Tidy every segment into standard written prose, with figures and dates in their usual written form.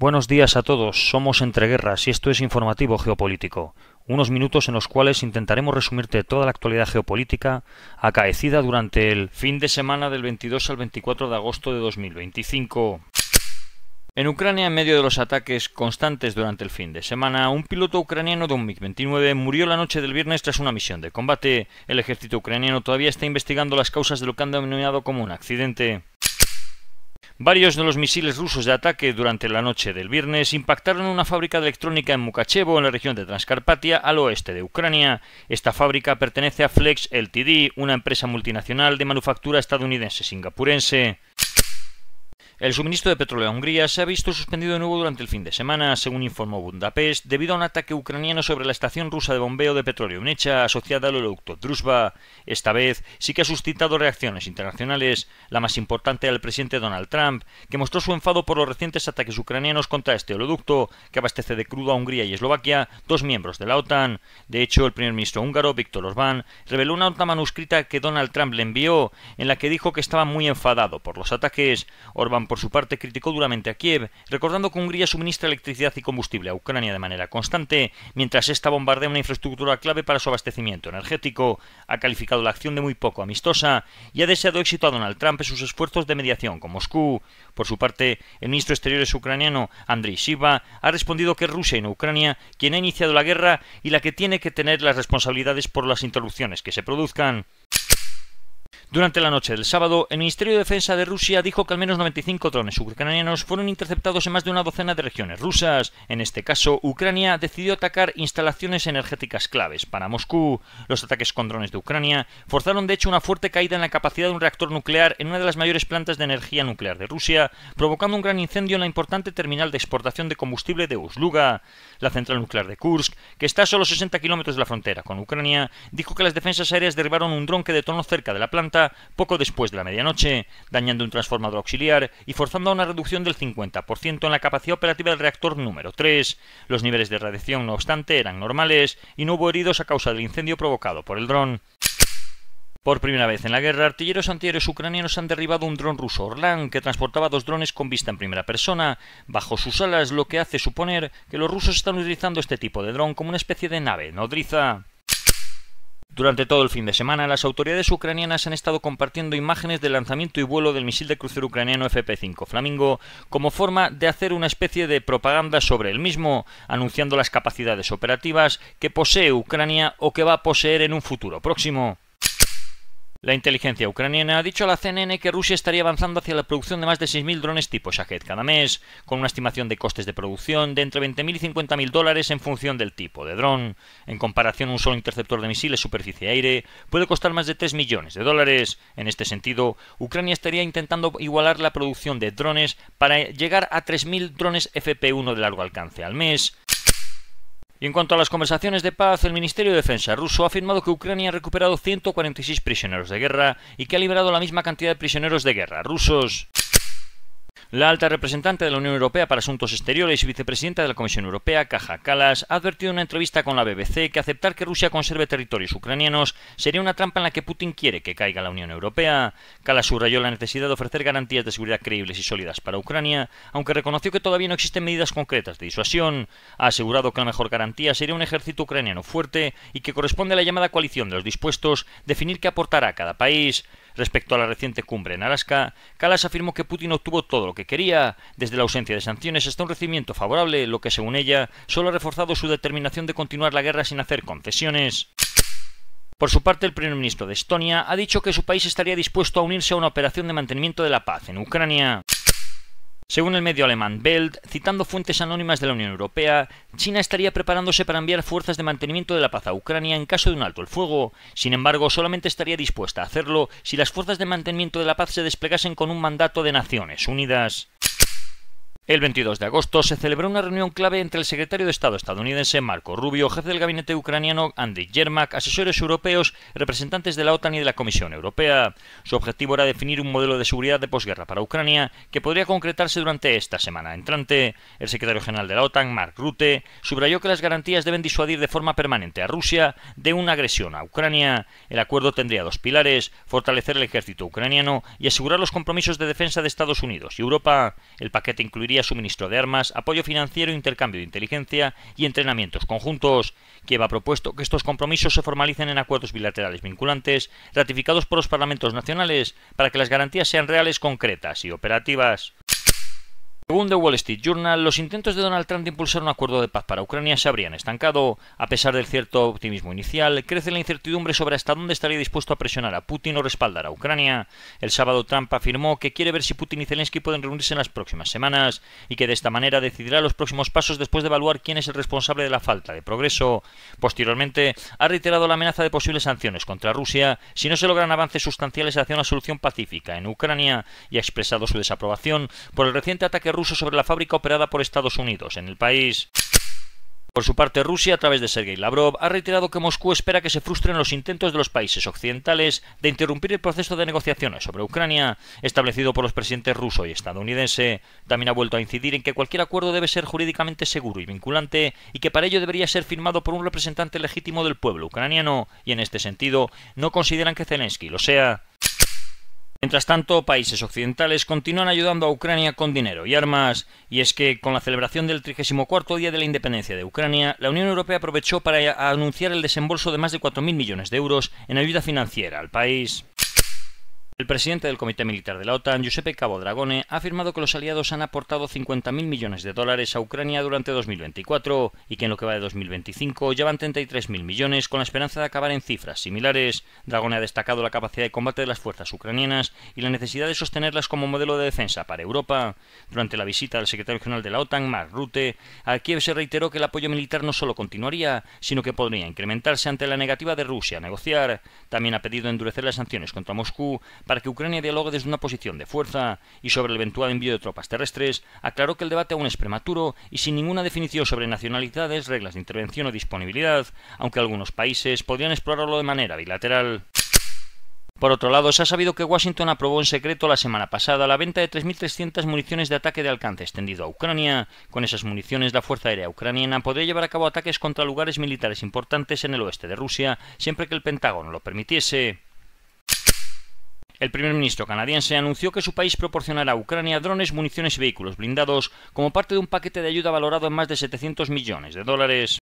Buenos días a todos, somos Entreguerras y esto es Informativo Geopolítico, unos minutos en los cuales intentaremos resumirte toda la actualidad geopolítica acaecida durante el fin de semana del 22 al 24 de agosto de 2025. En Ucrania, en medio de los ataques constantes durante el fin de semana, un piloto ucraniano de un MiG-29 murió la noche del viernes tras una misión de combate. El ejército ucraniano todavía está investigando las causas de lo que han denominado como un accidente. Varios de los misiles rusos de ataque durante la noche del viernes impactaron en una fábrica de electrónica en Mukachevo, en la región de Transcarpatia, al oeste de Ucrania. Esta fábrica pertenece a Flex Ltd, una empresa multinacional de manufactura estadounidense-singapurense. El suministro de petróleo a Hungría se ha visto suspendido de nuevo durante el fin de semana, según informó Budapest, debido a un ataque ucraniano sobre la estación rusa de bombeo de petróleo Necha, asociada al oleoducto Druzhba. Esta vez sí que ha suscitado reacciones internacionales, la más importante al presidente Donald Trump, que mostró su enfado por los recientes ataques ucranianos contra este oleoducto, que abastece de crudo a Hungría y Eslovaquia, dos miembros de la OTAN. De hecho, el primer ministro húngaro, Viktor Orbán, reveló una nota manuscrita que Donald Trump le envió, en la que dijo que estaba muy enfadado por los ataques. Orbán, por su parte, criticó duramente a Kiev, recordando que Hungría suministra electricidad y combustible a Ucrania de manera constante, mientras esta bombardea una infraestructura clave para su abastecimiento energético. Ha calificado la acción de muy poco amistosa y ha deseado éxito a Donald Trump en sus esfuerzos de mediación con Moscú. Por su parte, el ministro de Exteriores ucraniano, Andriy Sybiha, ha respondido que es Rusia y no Ucrania quien ha iniciado la guerra y la que tiene que tener las responsabilidades por las interrupciones que se produzcan. Durante la noche del sábado, el Ministerio de Defensa de Rusia dijo que al menos 95 drones ucranianos fueron interceptados en más de una docena de regiones rusas. En este caso, Ucrania decidió atacar instalaciones energéticas claves para Moscú. Los ataques con drones de Ucrania forzaron de hecho una fuerte caída en la capacidad de un reactor nuclear en una de las mayores plantas de energía nuclear de Rusia, provocando un gran incendio en la importante terminal de exportación de combustible de Ust-Luga. La central nuclear de Kursk, que está a solo 60 kilómetros de la frontera con Ucrania, dijo que las defensas aéreas derribaron un dron que detonó cerca de la planta poco después de la medianoche, dañando un transformador auxiliar y forzando a una reducción del 50% en la capacidad operativa del reactor número 3. Los niveles de radiación, no obstante, eran normales y no hubo heridos a causa del incendio provocado por el dron. Por primera vez en la guerra, artilleros antiaéreos ucranianos han derribado un dron ruso Orlan que transportaba dos drones con vista en primera persona bajo sus alas, lo que hace suponer que los rusos están utilizando este tipo de dron como una especie de nave nodriza. Durante todo el fin de semana, las autoridades ucranianas han estado compartiendo imágenes del lanzamiento y vuelo del misil de crucero ucraniano FP-5 Flamingo como forma de hacer una especie de propaganda sobre el mismo, anunciando las capacidades operativas que posee Ucrania o que va a poseer en un futuro próximo. La inteligencia ucraniana ha dicho a la CNN que Rusia estaría avanzando hacia la producción de más de 6.000 drones tipo Shahed cada mes, con una estimación de costes de producción de entre $20.000 y $50.000 en función del tipo de dron. En comparación, un solo interceptor de misiles superficie-aire puede costar más de $3 millones. En este sentido, Ucrania estaría intentando igualar la producción de drones para llegar a 3.000 drones FP1 de largo alcance al mes. Y en cuanto a las conversaciones de paz, el Ministerio de Defensa ruso ha afirmado que Ucrania ha recuperado 146 prisioneros de guerra y que ha liberado la misma cantidad de prisioneros de guerra rusos. La alta representante de la Unión Europea para Asuntos Exteriores y vicepresidenta de la Comisión Europea, Kaja Kallas, ha advertido en una entrevista con la BBC que aceptar que Rusia conserve territorios ucranianos sería una trampa en la que Putin quiere que caiga la Unión Europea. Kallas subrayó la necesidad de ofrecer garantías de seguridad creíbles y sólidas para Ucrania, aunque reconoció que todavía no existen medidas concretas de disuasión. Ha asegurado que la mejor garantía sería un ejército ucraniano fuerte y que corresponde a la llamada coalición de los dispuestos definir qué aportará a cada país. Respecto a la reciente cumbre en Alaska, Kallas afirmó que Putin obtuvo todo lo que quería, desde la ausencia de sanciones hasta un recibimiento favorable, lo que, según ella, solo ha reforzado su determinación de continuar la guerra sin hacer concesiones. Por su parte, el primer ministro de Estonia ha dicho que su país estaría dispuesto a unirse a una operación de mantenimiento de la paz en Ucrania. Según el medio alemán Welt, citando fuentes anónimas de la Unión Europea, China estaría preparándose para enviar fuerzas de mantenimiento de la paz a Ucrania en caso de un alto el fuego. Sin embargo, solamente estaría dispuesta a hacerlo si las fuerzas de mantenimiento de la paz se desplegasen con un mandato de Naciones Unidas. El 22 de agosto se celebró una reunión clave entre el secretario de Estado estadounidense Marco Rubio, jefe del gabinete ucraniano Andriy Yermak, asesores europeos, representantes de la OTAN y de la Comisión Europea. Su objetivo era definir un modelo de seguridad de posguerra para Ucrania que podría concretarse durante esta semana entrante. El secretario general de la OTAN, Mark Rutte, subrayó que las garantías deben disuadir de forma permanente a Rusia de una agresión a Ucrania. El acuerdo tendría dos pilares: fortalecer el ejército ucraniano y asegurar los compromisos de defensa de Estados Unidos y Europa. El paquete incluiría incluiría suministro de armas, apoyo financiero, intercambio de inteligencia y entrenamientos conjuntos. Kiev ha propuesto que estos compromisos se formalicen en acuerdos bilaterales vinculantes, ratificados por los parlamentos nacionales, para que las garantías sean reales, concretas y operativas. Según The Wall Street Journal, los intentos de Donald Trump de impulsar un acuerdo de paz para Ucrania se habrían estancado. A pesar del cierto optimismo inicial, crece la incertidumbre sobre hasta dónde estaría dispuesto a presionar a Putin o respaldar a Ucrania. El sábado Trump afirmó que quiere ver si Putin y Zelensky pueden reunirse en las próximas semanas y que de esta manera decidirá los próximos pasos después de evaluar quién es el responsable de la falta de progreso. Posteriormente, ha reiterado la amenaza de posibles sanciones contra Rusia si no se logran avances sustanciales hacia una solución pacífica en Ucrania y ha expresado su desaprobación por el reciente ataque ruso sobre la fábrica operada por Estados Unidos en el país. Por su parte, Rusia, a través de Sergei Lavrov, ha reiterado que Moscú espera que se frustren los intentos de los países occidentales de interrumpir el proceso de negociaciones sobre Ucrania, establecido por los presidentes ruso y estadounidense. También ha vuelto a incidir en que cualquier acuerdo debe ser jurídicamente seguro y vinculante, y que para ello debería ser firmado por un representante legítimo del pueblo ucraniano, y en este sentido, no consideran que Zelensky lo sea. Mientras tanto, países occidentales continúan ayudando a Ucrania con dinero y armas, y es que con la celebración del 34º día de la independencia de Ucrania, la Unión Europea aprovechó para anunciar el desembolso de más de 4.000 millones de euros en ayuda financiera al país. El presidente del Comité Militar de la OTAN, Giuseppe Capodragone, ha afirmado que los aliados han aportado 50.000 millones de dólares a Ucrania durante 2024 y que en lo que va de 2025 llevan 33.000 millones con la esperanza de acabar en cifras similares. Dragone ha destacado la capacidad de combate de las fuerzas ucranianas y la necesidad de sostenerlas como modelo de defensa para Europa. Durante la visita del secretario general de la OTAN, Mark Rutte, a Kiev se reiteró que el apoyo militar no solo continuaría, sino que podría incrementarse ante la negativa de Rusia a negociar. También ha pedido endurecer las sanciones contra Moscú para que Ucrania dialogue desde una posición de fuerza, y sobre el eventual envío de tropas terrestres, aclaró que el debate aún es prematuro y sin ninguna definición sobre nacionalidades, reglas de intervención o disponibilidad, aunque algunos países podrían explorarlo de manera bilateral. Por otro lado, se ha sabido que Washington aprobó en secreto la semana pasada la venta de 3.300 municiones de ataque de alcance extendido a Ucrania. Con esas municiones, la Fuerza Aérea Ucraniana podría llevar a cabo ataques contra lugares militares importantes en el oeste de Rusia, siempre que el Pentágono lo permitiese. El primer ministro canadiense anunció que su país proporcionará a Ucrania drones, municiones y vehículos blindados como parte de un paquete de ayuda valorado en más de 700 millones de dólares.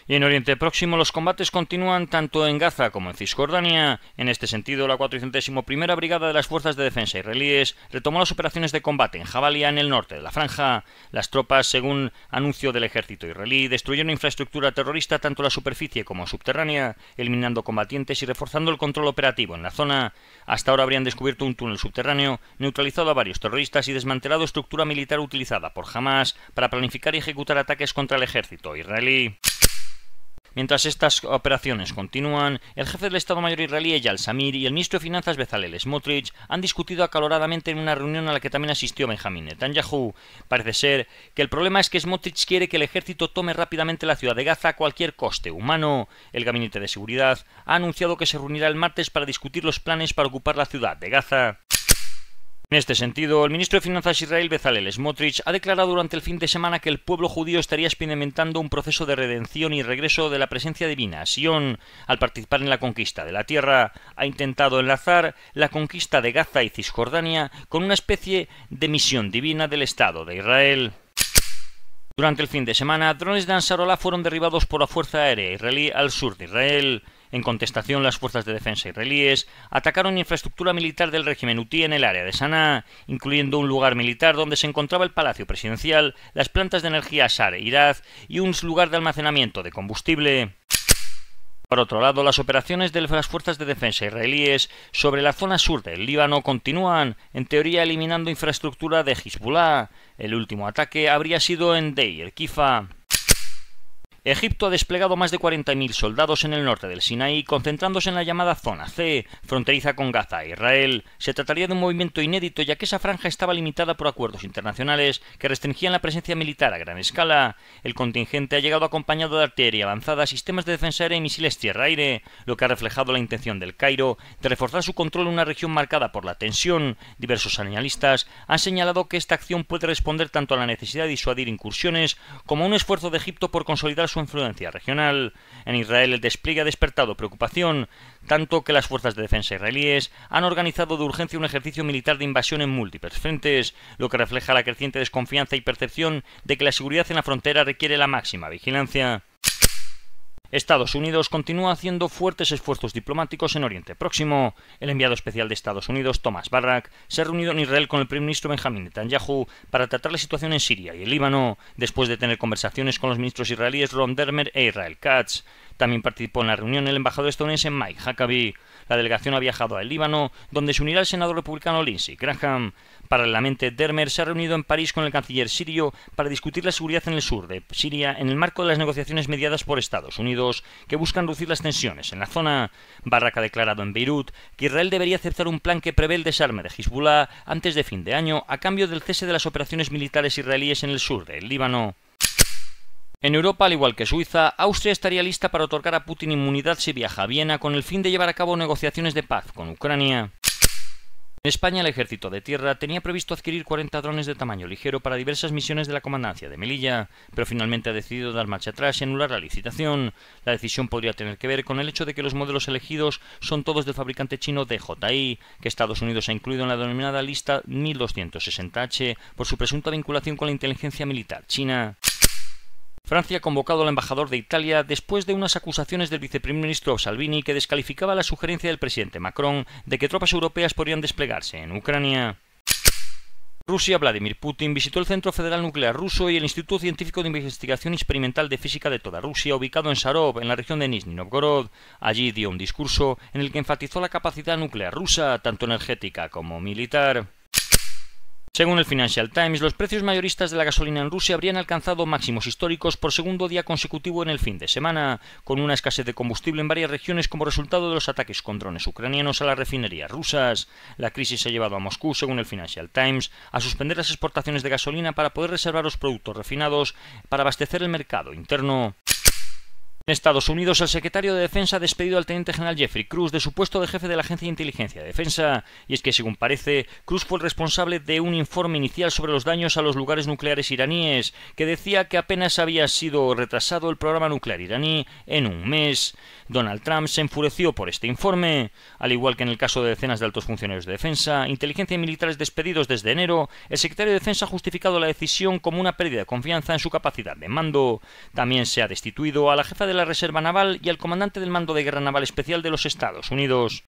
Y en Oriente Próximo los combates continúan tanto en Gaza como en Cisjordania. En este sentido, la 401ª Brigada de las Fuerzas de Defensa israelíes retomó las operaciones de combate en Jabalia, en el norte de la franja. Las tropas, según anuncio del ejército israelí, destruyeron infraestructura terrorista tanto en la superficie como subterránea, eliminando combatientes y reforzando el control operativo en la zona. Hasta ahora habrían descubierto un túnel subterráneo, neutralizado a varios terroristas y desmantelado estructura militar utilizada por Hamas para planificar y ejecutar ataques contra el ejército israelí. Mientras estas operaciones continúan, el jefe del Estado Mayor israelí Eyal Zamir y el ministro de Finanzas Bezalel Smotrich han discutido acaloradamente en una reunión a la que también asistió Benjamin Netanyahu. Parece ser que el problema es que Smotrich quiere que el ejército tome rápidamente la ciudad de Gaza a cualquier coste humano. El Gabinete de Seguridad ha anunciado que se reunirá el martes para discutir los planes para ocupar la ciudad de Gaza. En este sentido, el ministro de Finanzas israelí Bezalel Smotrich ha declarado durante el fin de semana que el pueblo judío estaría experimentando un proceso de redención y regreso de la presencia divina. Sion, al participar en la conquista de la tierra, ha intentado enlazar la conquista de Gaza y Cisjordania con una especie de misión divina del Estado de Israel. Durante el fin de semana, drones de Ansarollah fueron derribados por la Fuerza Aérea israelí al sur de Israel. En contestación, las fuerzas de defensa israelíes atacaron infraestructura militar del régimen hutí en el área de Saná, incluyendo un lugar militar donde se encontraba el Palacio Presidencial, las plantas de energía Shar e Iraz y un lugar de almacenamiento de combustible. Por otro lado, las operaciones de las fuerzas de defensa israelíes sobre la zona sur del Líbano continúan, en teoría eliminando infraestructura de Hezbollah. El último ataque habría sido en Deir Kifa. Egipto ha desplegado más de 40.000 soldados en el norte del Sinaí, concentrándose en la llamada Zona C, fronteriza con Gaza e Israel. Se trataría de un movimiento inédito, ya que esa franja estaba limitada por acuerdos internacionales que restringían la presencia militar a gran escala. El contingente ha llegado acompañado de artillería avanzada, sistemas de defensa aérea y misiles tierra-aire, lo que ha reflejado la intención del Cairo de reforzar su control en una región marcada por la tensión. Diversos analistas han señalado que esta acción puede responder tanto a la necesidad de disuadir incursiones como a un esfuerzo de Egipto por consolidar su su influencia regional. En Israel el despliegue ha despertado preocupación, tanto que las fuerzas de defensa israelíes han organizado de urgencia un ejercicio militar de invasión en múltiples frentes, lo que refleja la creciente desconfianza y percepción de que la seguridad en la frontera requiere la máxima vigilancia. Estados Unidos continúa haciendo fuertes esfuerzos diplomáticos en Oriente Próximo. El enviado especial de Estados Unidos, Thomas Barrack, se ha reunido en Israel con el primer ministro Benjamin Netanyahu para tratar la situación en Siria y el Líbano, después de tener conversaciones con los ministros israelíes Ron Dermer e Israel Katz. También participó en la reunión el embajador estadounidense Mike Huckabee. La delegación ha viajado al Líbano, donde se unirá el senador republicano Lindsey Graham. Paralelamente, Dermer se ha reunido en París con el canciller sirio para discutir la seguridad en el sur de Siria en el marco de las negociaciones mediadas por Estados Unidos, que buscan reducir las tensiones en la zona. Barrack ha declarado en Beirut que Israel debería aceptar un plan que prevé el desarme de Hezbollah antes de fin de año, a cambio del cese de las operaciones militares israelíes en el sur del Líbano. En Europa, al igual que Suiza, Austria estaría lista para otorgar a Putin inmunidad si viaja a Viena con el fin de llevar a cabo negociaciones de paz con Ucrania. En España, el Ejército de Tierra tenía previsto adquirir 40 drones de tamaño ligero para diversas misiones de la Comandancia de Melilla, pero finalmente ha decidido dar marcha atrás y anular la licitación. La decisión podría tener que ver con el hecho de que los modelos elegidos son todos del fabricante chino DJI, que Estados Unidos ha incluido en la denominada lista 1260H por su presunta vinculación con la inteligencia militar china. Francia ha convocado al embajador de Italia después de unas acusaciones del viceprimer ministro Salvini que descalificaba la sugerencia del presidente Macron de que tropas europeas podrían desplegarse en Ucrania. Rusia, Vladimir Putin visitó el Centro Federal Nuclear Ruso y el Instituto Científico de Investigación Experimental de Física de toda Rusia, ubicado en Sarov, en la región de Nizhny Novgorod. Allí dio un discurso en el que enfatizó la capacidad nuclear rusa, tanto energética como militar. Según el Financial Times, los precios mayoristas de la gasolina en Rusia habrían alcanzado máximos históricos por segundo día consecutivo en el fin de semana, con una escasez de combustible en varias regiones como resultado de los ataques con drones ucranianos a las refinerías rusas. La crisis ha llevado a Moscú, según el Financial Times, a suspender las exportaciones de gasolina para poder reservar los productos refinados para abastecer el mercado interno. En Estados Unidos, el secretario de Defensa ha despedido al teniente general Jeffrey Cruz de su puesto de jefe de la Agencia de Inteligencia de Defensa, y es que, según parece, Cruz fue el responsable de un informe inicial sobre los daños a los lugares nucleares iraníes, que decía que apenas había sido retrasado el programa nuclear iraní en un mes. Donald Trump se enfureció por este informe. Al igual que en el caso de decenas de altos funcionarios de defensa, inteligencia y militares despedidos desde enero, el secretario de Defensa ha justificado la decisión como una pérdida de confianza en su capacidad de mando. También se ha destituido a la jefa de la Reserva Naval y al comandante del Mando de Guerra Naval Especial de los Estados Unidos.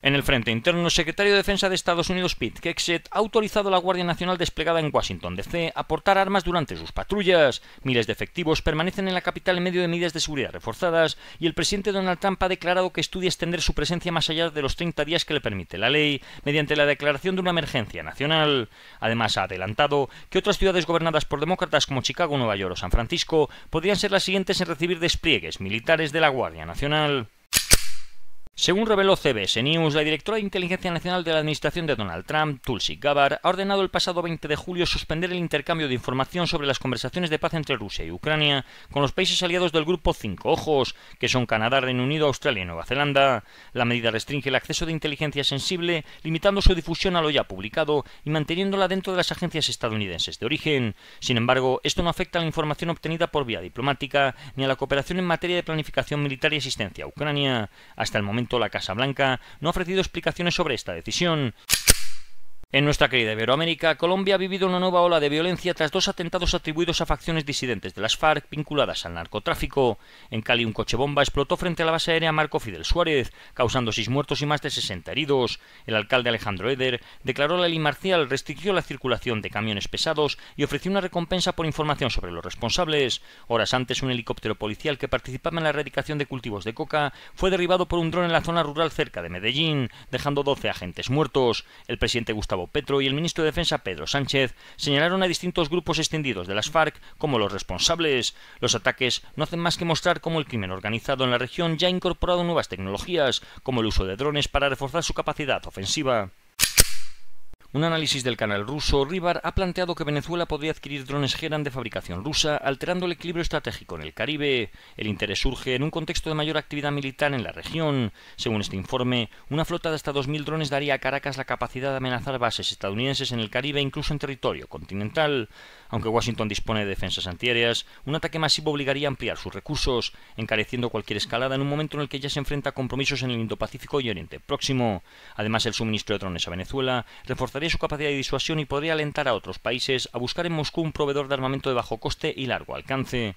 En el frente interno, el secretario de Defensa de Estados Unidos, Pete Hegseth, ha autorizado a la Guardia Nacional desplegada en Washington, D.C. a portar armas durante sus patrullas. Miles de efectivos permanecen en la capital en medio de medidas de seguridad reforzadas y el presidente Donald Trump ha declarado que estudia extender su presencia más allá de los 30 días que le permite la ley, mediante la declaración de una emergencia nacional. Además, ha adelantado que otras ciudades gobernadas por demócratas como Chicago, Nueva York o San Francisco podrían ser las siguientes en recibir despliegues militares de la Guardia Nacional. Según reveló CBS News, la directora de Inteligencia Nacional de la Administración de Donald Trump, Tulsi Gabbard, ha ordenado el pasado 20 de julio suspender el intercambio de información sobre las conversaciones de paz entre Rusia y Ucrania con los países aliados del Grupo 5 Ojos, que son Canadá, Reino Unido, Australia y Nueva Zelanda. La medida restringe el acceso de inteligencia sensible, limitando su difusión a lo ya publicado y manteniéndola dentro de las agencias estadounidenses de origen. Sin embargo, esto no afecta a la información obtenida por vía diplomática ni a la cooperación en materia de planificación militar y asistencia a Ucrania. Hasta el momento, la Casa Blanca no ha ofrecido explicaciones sobre esta decisión. En nuestra querida Iberoamérica, Colombia ha vivido una nueva ola de violencia tras dos atentados atribuidos a facciones disidentes de las FARC vinculadas al narcotráfico. En Cali, un coche bomba explotó frente a la base aérea Marco Fidel Suárez, causando 6 muertos y más de 60 heridos. El alcalde Alejandro Eder declaró la ley marcial, restringió la circulación de camiones pesados y ofreció una recompensa por información sobre los responsables. Horas antes, un helicóptero policial que participaba en la erradicación de cultivos de coca fue derribado por un dron en la zona rural cerca de Medellín, dejando 12 agentes muertos. El presidente Gustavo Petro y el ministro de Defensa Pedro Sánchez señalaron a distintos grupos extendidos de las FARC como los responsables. Los ataques no hacen más que mostrar cómo el crimen organizado en la región ya ha incorporado nuevas tecnologías, como el uso de drones para reforzar su capacidad ofensiva. Un análisis del canal ruso Rivar ha planteado que Venezuela podría adquirir drones Geran de fabricación rusa, alterando el equilibrio estratégico en el Caribe. El interés surge en un contexto de mayor actividad militar en la región. Según este informe, una flota de hasta 2.000 drones daría a Caracas la capacidad de amenazar bases estadounidenses en el Caribe e incluso en territorio continental. Aunque Washington dispone de defensas antiaéreas, un ataque masivo obligaría a ampliar sus recursos, encareciendo cualquier escalada en un momento en el que ya se enfrenta a compromisos en el Indo-Pacífico y Oriente Próximo. Además, el suministro de drones a Venezuela reforzaría su capacidad de disuasión y podría alentar a otros países a buscar en Moscú un proveedor de armamento de bajo coste y largo alcance.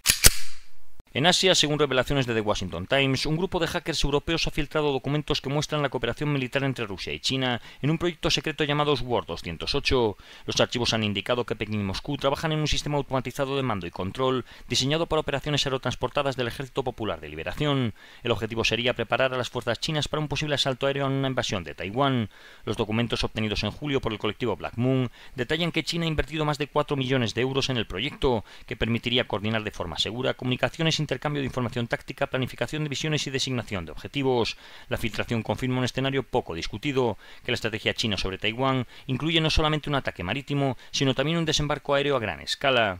En Asia, según revelaciones de The Washington Times, un grupo de hackers europeos ha filtrado documentos que muestran la cooperación militar entre Rusia y China en un proyecto secreto llamado Sword 208. Los archivos han indicado que Pekín y Moscú trabajan en un sistema automatizado de mando y control diseñado para operaciones aerotransportadas del Ejército Popular de Liberación. El objetivo sería preparar a las fuerzas chinas para un posible asalto aéreo en una invasión de Taiwán. Los documentos obtenidos en julio por el colectivo Black Moon detallan que China ha invertido más de 4 millones de euros en el proyecto, que permitiría coordinar de forma segura comunicaciones, intercambio de información táctica, planificación de visiones y designación de objetivos. La filtración confirma un escenario poco discutido, que la estrategia china sobre Taiwán incluye no solamente un ataque marítimo, sino también un desembarco aéreo a gran escala.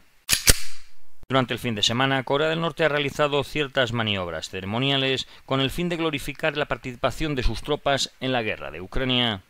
Durante el fin de semana, Corea del Norte ha realizado ciertas maniobras ceremoniales con el fin de glorificar la participación de sus tropas en la guerra de Ucrania.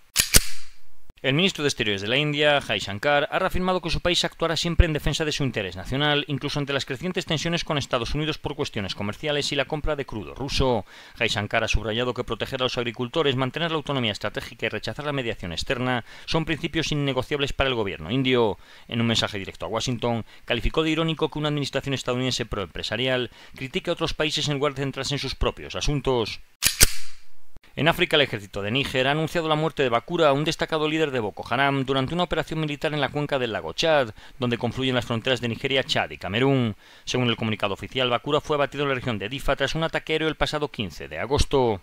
El ministro de Exteriores de la India, Jai Shankar, ha reafirmado que su país actuará siempre en defensa de su interés nacional, incluso ante las crecientes tensiones con Estados Unidos por cuestiones comerciales y la compra de crudo ruso. Jai Shankar ha subrayado que proteger a los agricultores, mantener la autonomía estratégica y rechazar la mediación externa son principios innegociables para el gobierno indio. En un mensaje directo a Washington, calificó de irónico que una administración estadounidense proempresarial critique a otros países en lugar de centrarse en sus propios asuntos. En África, el ejército de Níger ha anunciado la muerte de Bakura, un destacado líder de Boko Haram, durante una operación militar en la cuenca del lago Chad, donde confluyen las fronteras de Nigeria, Chad y Camerún. Según el comunicado oficial, Bakura fue abatido en la región de Difa tras un ataque aéreo el pasado 15 de agosto.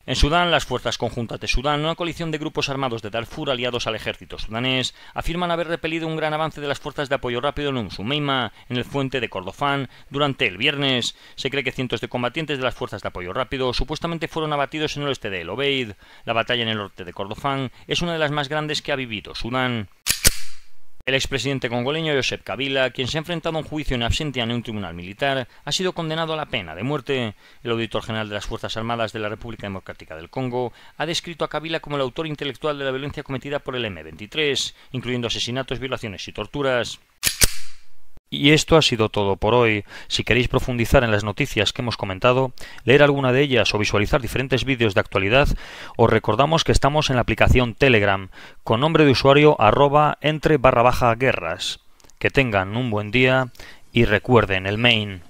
En Sudán, las fuerzas conjuntas de Sudán, una coalición de grupos armados de Darfur aliados al ejército sudanés, afirman haber repelido un gran avance de las fuerzas de apoyo rápido en Sumeima, en el fuente de Kordofán, durante el viernes. Se cree que cientos de combatientes de las fuerzas de apoyo rápido supuestamente fueron abatidos en el oeste de El Obeid. La batalla en el norte de Kordofán es una de las más grandes que ha vivido Sudán. El expresidente congoleño Joseph Kabila, quien se ha enfrentado a un juicio in absentia en un tribunal militar, ha sido condenado a la pena de muerte. El auditor general de las Fuerzas Armadas de la República Democrática del Congo ha descrito a Kabila como el autor intelectual de la violencia cometida por el M23, incluyendo asesinatos, violaciones y torturas. Y esto ha sido todo por hoy. Si queréis profundizar en las noticias que hemos comentado, leer alguna de ellas o visualizar diferentes vídeos de actualidad, os recordamos que estamos en la aplicación Telegram, con nombre de usuario @entre_guerras. Que tengan un buen día y recuerden el main.